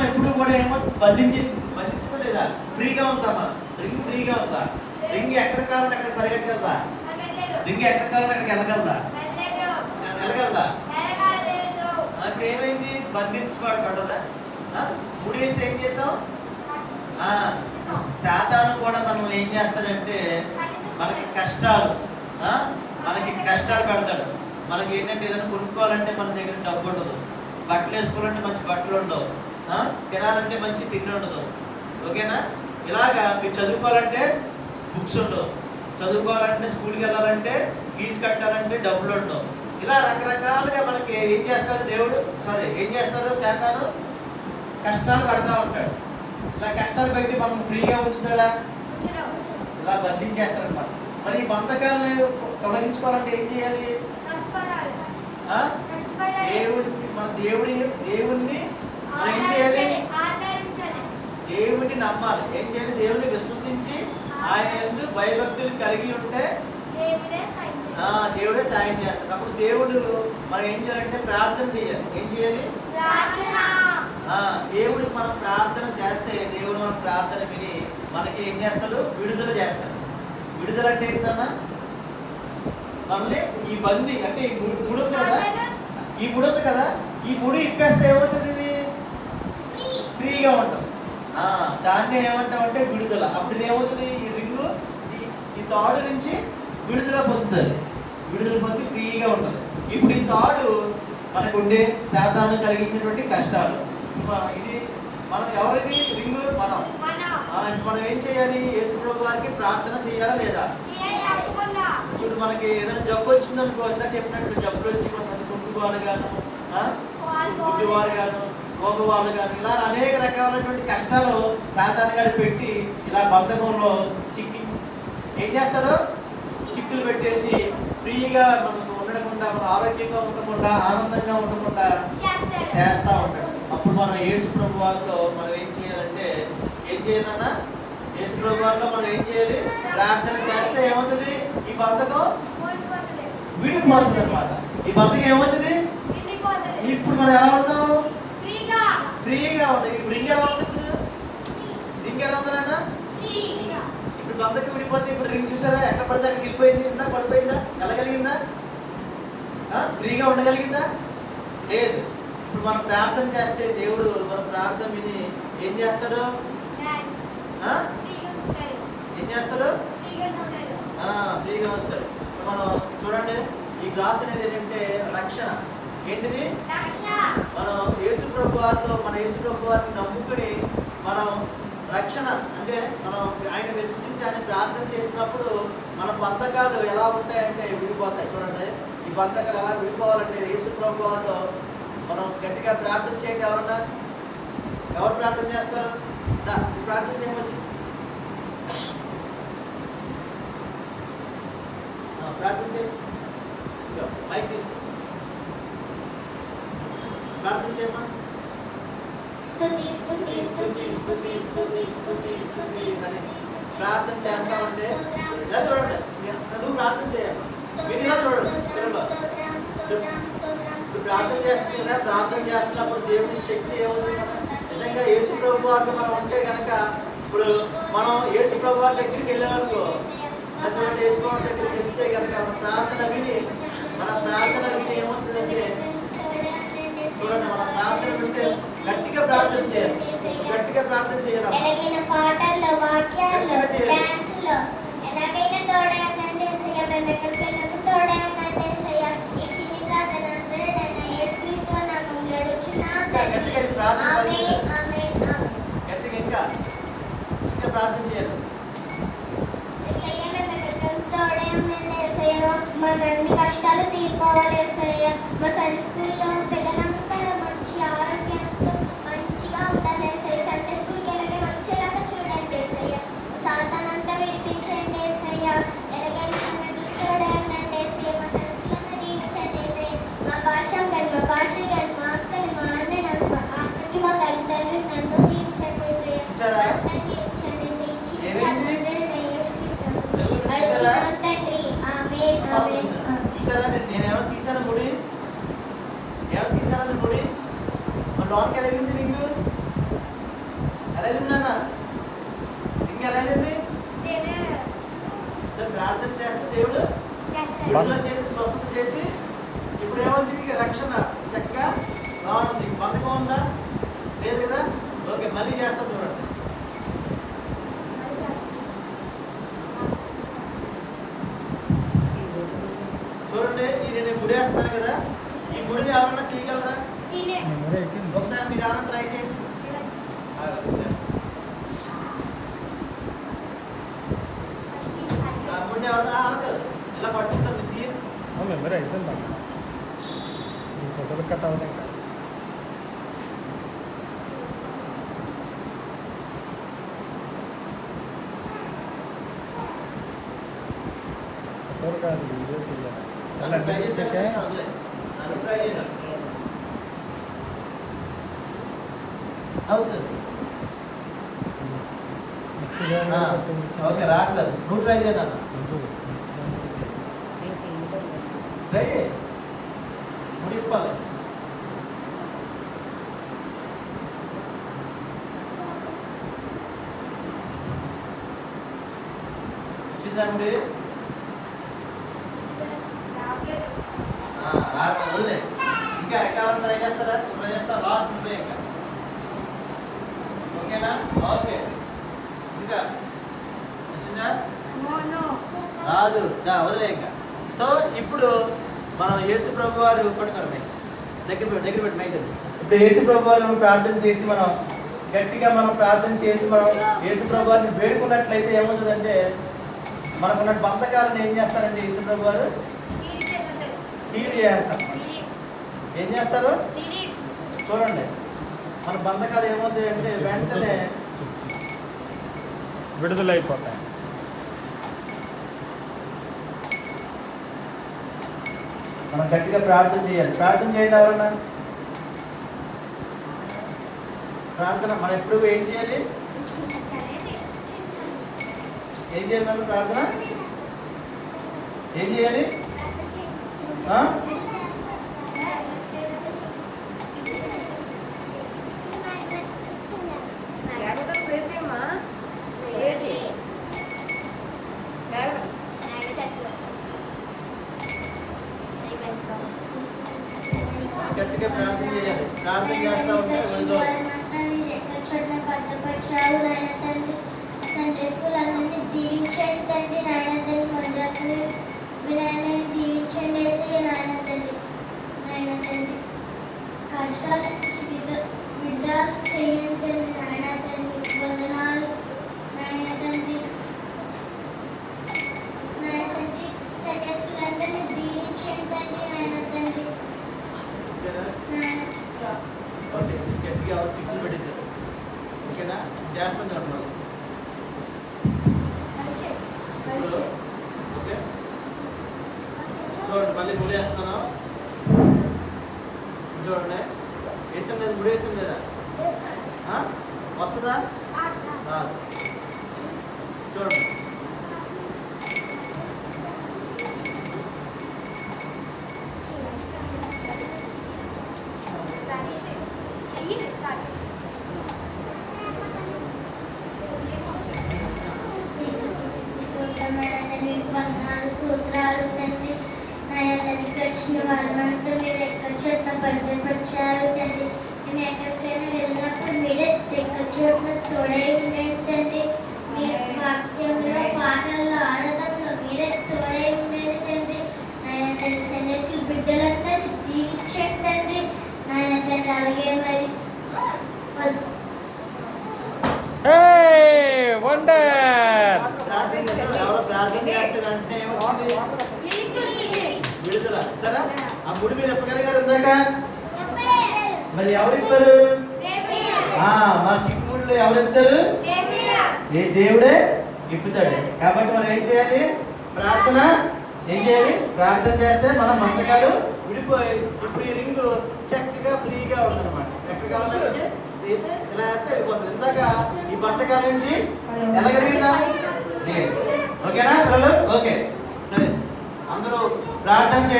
ఎప్పుడు కూడా ఏమో బంధించడం లేదా? ఫ్రీగా ఉందామా? రింగ్ ఫ్రీగా ఉందా? రింగ్ ఎక్కడ కావాలంటే అక్కడ పరిగెట్టగలదా? రింగ్ ఎక్కడ కావాలంటే అక్కడికి వెళ్ళగలదా? వెళ్ళగలదా? ఇప్పుడు ఏమైంది? బంధించబడదా? ముడేసి ఏం చేసాం? శాతాను కూడా మనం ఏం చేస్తాడంటే మనకి కష్టాలు పెడతాడు. మనకి ఏంటంటే ఏదైనా కొనుక్కోవాలంటే మన దగ్గర డబ్బు ఉండదు, బట్టలు వేసుకోవాలంటే మంచి బట్టలు ఉండవు, తినాలంటే మంచి తిండి ఉండదు. ఓకేనా? ఇలాగా మీరు చదువుకోవాలంటే బుక్స్ ఉండవు, చదువుకోవాలంటే స్కూల్కి వెళ్ళాలంటే ఫీజు కట్టాలంటే డబ్బులు ఉండవు. ఇలా రకరకాలుగా మనకి ఏం చేస్తాడు శాతాను? కష్టాలు పెడతా ఉంటాడు. ఇలా కష్టాలు పెట్టి మనం ఫ్రీగా ఉంచుతాడా? ఇలా బంధించేస్తాడనమాట. మరి ఈ బంధకాలను తొలగించుకోవాలంటే ఏం చేయాలి? దేవుణ్ణి ఏం చేయాలి? దేవుడిని నమ్మాలి. ఏం చేయాలి? దేవుడిని విశ్వసించి ఆయన యందు భయభక్తులు కలిగి ఉంటే దేవుడే సాయం చేస్తాడు. అప్పుడు దేవుడు మనం ఏం చేయాలంటే ప్రార్థన చేయాలి. ఏం చేయాలి? దేవుడికి మనం ప్రార్థన చేస్తే దేవుడు మన ప్రార్థన విని మనకి ఏం చేస్తాడు? విడుదల చేస్తాడు. విడుదల అంటే ఏంటన్నా? మనల్ని ఈ బంది అంటే ఈ ముడి ఉంది కదా, ఈ ముడి ఉంది కదా, ఈ ముడి ఇప్పేస్తే ఏమవుతుంది? ఇది ఫ్రీగా ఉంటుంది. దాన్ని ఏమంటామంటే విడుదల. అప్పుడు ఏమవుతుంది? ఈ రింగు ఈ తాడు నుంచి విడుదల పొందుతుంది. విడుదల పొంది ఫ్రీగా ఉంటుంది. ఇప్పుడు ఈ తాడు మనకు ఉండే శాతాన్ని కలిగించినటువంటి కష్టాలు. ఇది మనం ఎవరిది? రింగు మనం. మనం ఏం చేయాలి? యేసుప్రభు వారికి ప్రార్థన చేయాలా లేదా? చూడు, మనకి ఏదైనా జబ్బు వచ్చిందనుకో, ఎంత చెప్పినట్టు జబ్బులు వచ్చి కొంతమంది కుంటువారు గాను, గుడ్డివారు గాను, మోగవాళ్ళు గాను, ఇలా అనేక రకాలైనటువంటి కష్టాలు శాతాన్ని పెట్టి ఇలా బంధకంలో చిక్కి ఏం చేస్తాడు? చిక్కులు పెట్టేసి ఫ్రీగా మనకు ఉండకుండా, మనం ఆరోగ్యంగా ఉండకుండా, ఆనందంగా ఉండకుండా చేస్తూ ఉంటాడు. అప్పుడు మనం యేసుప్రభు వారిలో మనం ఏం చేయాలంటే, ఏం చేయాలన్నా? యేసుప్రభు వారిలో మనం ఏం చేయాలి? ప్రార్థన చేస్తే ఏమవుతుంది? ఈ బంధకం విడిపోతుంది అనమాట. ఈ బంధకం ఏమవుతుంది? ఇప్పుడు మనం ఎలా ఉంటాం? ఫ్రీగా ఉంటాం. ఇప్పుడు రింగ్ ఎలా ఉంటుంది? రింగ్ ఎలా ఉంటుందన్నా? ఇప్పుడు బంధకం విడిపోతే ఇప్పుడు రింగ్ చూసారా? ఎక్కడ పడితే అక్కడికి వెళ్ళిపోయింది. ఇందా పడిపోయిందా? వెళ్ళగలిగిందా? ఫ్రీగా ఉండగలిగిందా? లేదు. ఇప్పుడు మనం ప్రార్థన చేస్తే దేవుడు మన ప్రార్థన విని ఏం చేస్తాడు? ఏం చేస్తాడు? ఫ్రీగా ఉంచాడు. మనం చూడండి, ఈ గ్లాస్ అనేది ఏంటంటే రక్షణ. ఏంటిది? మనం యేసుప్రభు వారిలో మన యేసుప్రభు వారిని నమ్ముకుని మనం రక్షణ అంటే మనం ఆయన విశ్వసించి ఆయన ప్రార్థన చేసినప్పుడు మన బంధకాలు ఎలా ఉంటాయంటే విడిపోతాయి. చూడండి, ఈ బంధకాలు ఎలా విడిపోవాలంటే యేసుప్రభు వారిలో మనం గట్టిగా ప్రార్థన చేయండి. ఎవరు ప్రార్థన చేస్తారు? ప్రార్థన చేయవచ్చు. ప్రార్థన చేయండి. మైక్ తీసుకో, ప్రార్థన చేయమా. ప్రార్థన చేస్తామంటే ఇలా చూడండి, నువ్వు ప్రార్థన చేయాలి. మీరు ఇలా చూడండి, ప్రార్థన చేస్తుంది కదా. ప్రార్థన చేస్తున్నప్పుడు దేవుని శక్తి ఏముంది? నిజంగా యేసుప్రభు వారిని మనం ఉంటే కనుక, ఇప్పుడు మనం యేసుప్రభు వారి దగ్గరికి వెళ్ళామనుకో, అటువంటి యేసుప్రభు దగ్గరికి వెళ్తే కనుక మన ప్రార్థన విని ఏమవుతుందంటే, చూడండి, మన ప్రార్థన వింటే గట్టిగా ప్రార్థన చేయాలి. గట్టిగా ప్రార్థన చేయాలి. పాటల్లో, వాక్యాల్లో, డాన్స్లో ఎలాగైనా తోడేనంటే తోడేనంటే ఈ చిన్ని ప్రార్థన సరేనా? యేసుక్రీస్తు నామములో అడుగుచున్నాను. ఆమేన్, ఆమేన్. గట్టిగా ఇంకా ప్రార్థన చేయాలి. మాకు అన్ని కష్టాలు తీర్పోవాలి. మా సండే స్కూల్లో పిల్లలంతా మంచి ఆరోగ్యంతో మంచిగా ఉండాలి. సండే స్కూల్కి వెళ్ళగే మంచిలాగా చూడండి. సాతానంతా విడిపించండి. ఎలాగైనా చూడండి. మా సంస్థలను దీవించండి. మా భాష కానీ మా అక్కని మా అన్న అక్కడికి మా తల్లిదండ్రులు నన్ను దీవించండి. చూసారా? నేనేమో తీసాను ముడి, ఏమో తీసాను ముడి. మా లోన్కి వెళ్ళింది రింగు. విడుదల చేసి స్వస్థత చేసి ఇప్పుడు ఏముంది రక్షణ చక్కగా బాగుంది. బంధకం ఉందా? లేదు కదా. ఓకే, మళ్ళీ చేస్తాం చూడండి. చూడండి, నేను గుడి వేస్తున్నాను కదా, ఈ గుడిని ఎవరన్నా తీయగలరా? ఒకసారి మీరు ఎవరన్నా ట్రై చేయండి. గుడిని ఎవరన్నా ఆగదు, ఇలా పట్టుకుంటుంది తీయ. మెమరీ అయిపోయింది ఈ ఫోటోలు కట్ అవ్వదు ఇంకా. ఫోటోలు కాదు, వీడియో తీయాలి. అలా ట్రై చేసాకే చేసాకే ట్రై చేయాలి. అవుతుంది. ఓకే, రావట్లేదు. నువ్వు ట్రై చేయనా? ట్రై చేయి. ముడి ఇప్పాలి. ఇచ్చిందా ముడి? రావట్లేదు, వదిలే. ఇంకా ఎక్కడ ట్రై చేస్తారా? ట్రై చేస్తా. లాస్ట్ ట్రై ఇంకా. ఓకేనా? ఓకే. ఇంకా వచ్చిందా? రాదు, వదిలే ఇంకా. సో ఇప్పుడు మనం యేసు ప్రభు వారు పట్టుకోండి, దగ్గర పెట్టి మైండ్. ఇప్పుడు యేసు ప్రభు వారు ప్రార్థన చేసి మనం గట్టిగా ప్రార్థన చేసి మనం యేసు ప్రభు వారిని వేడుకున్నట్లయితే ఏమవుతుందంటే మనకున్న బంధకాలను ఏం చేస్తారంటే యేసు ప్రభు వారు హీల్ చేస్తారు. ఏం చేస్తారు చూడండి. మన బంధకాలు ఏమవుతాయి అంటే వెంటనే విడుదలైపోతాయి. మనం గట్టిగా ప్రార్థన చేయాలి. ప్రార్థన చేయండి ఎవరన్నా. ప్రార్థన మనం ఎప్పుడు ఏం చేయాలి? ఏం చేయాలి మనం ప్రార్థన? ఏం చేయాలి? గట్టిగా ప్రార్థన చేయాలి. ప్రార్థన చేస్తా ఉంటే సండే స్కూల్ అందరినీ దీవించండి తండ్రి. నాయన తండ్రి మంజాతులు వినాయన దీవించండి వేసి నాయన తండ్రి. నాయన తండ్రి కష్టాల నుంచి విడుదల చేయండి తండ్రి. నాయన తండ్రి వందనాలు. నాయన తండ్రి సండే స్కూల్ అందరినీ దీవించండి తండ్రి. నాయన తండ్రి గట్టిగా చిక్కులు పెట్టేశారు. ఓకేనా? చేస్తాం చెప్పండి. ఓకే, చూడండి, మళ్ళీ ముడి వేస్తున్నాను. చూడండి, వేస్తాం లేదా? ముడి వేస్తాం లేదా? వస్తుందా? రాదు. చూడండి, సూత్రాలు తండ్రి. నాయన తండ్రి కృష్ణ వారమంతా మీరు ఎక్కడ చోట్ల భద్రపరిచారు తండ్రి. మేము ఎక్కడికైనా వెళ్ళినప్పుడు మీరే ఎక్కడ చోట్ల తోడై ఉండండి తండ్రి. మీరు వాక్యంలో పాటల్లో ఆరాధనలో మీరే తోడై ఉండండి తండ్రి. నాయన తండ్రి సండే స్కూల్ బిడ్డలందరినీ జీవించండి తండ్రి. నాయన తండ్రి అలాగే మరి వండర్. ఎవరో ప్రార్థన చేస్తే వెంటనే ఏమొచ్చింది? విడుదల. సరే, ఆ ముడి మీరు ఎప్పగలిగారు ఇందాక? మరి ఎవరు ఇస్తారు? మన చిక్కుముడిలో ఎవరు ఇస్తారు? దేవుడే ఇప్పుతాడు. కాబట్టి మనం ఏం చేయాలి? ప్రార్థన ఏం చేయాలి? ప్రార్థన చేస్తే మన బంధకాలు విడిపోయి ఇప్పుడు ఈ రింగ్ చక్కగా ఫ్రీగా ఉందన్నమాట. ఎక్కడికి వెళ్ళాలంటే అయితే ఇలా అయితే వెళ్ళిపోతుంది. ఇందాక ఈ బంధకాల నుంచి ఎలా కలిగిందా? ఓకేనా పిల్లలు? ఓకే, సరే, అందరూ ప్రార్థన చేయండి.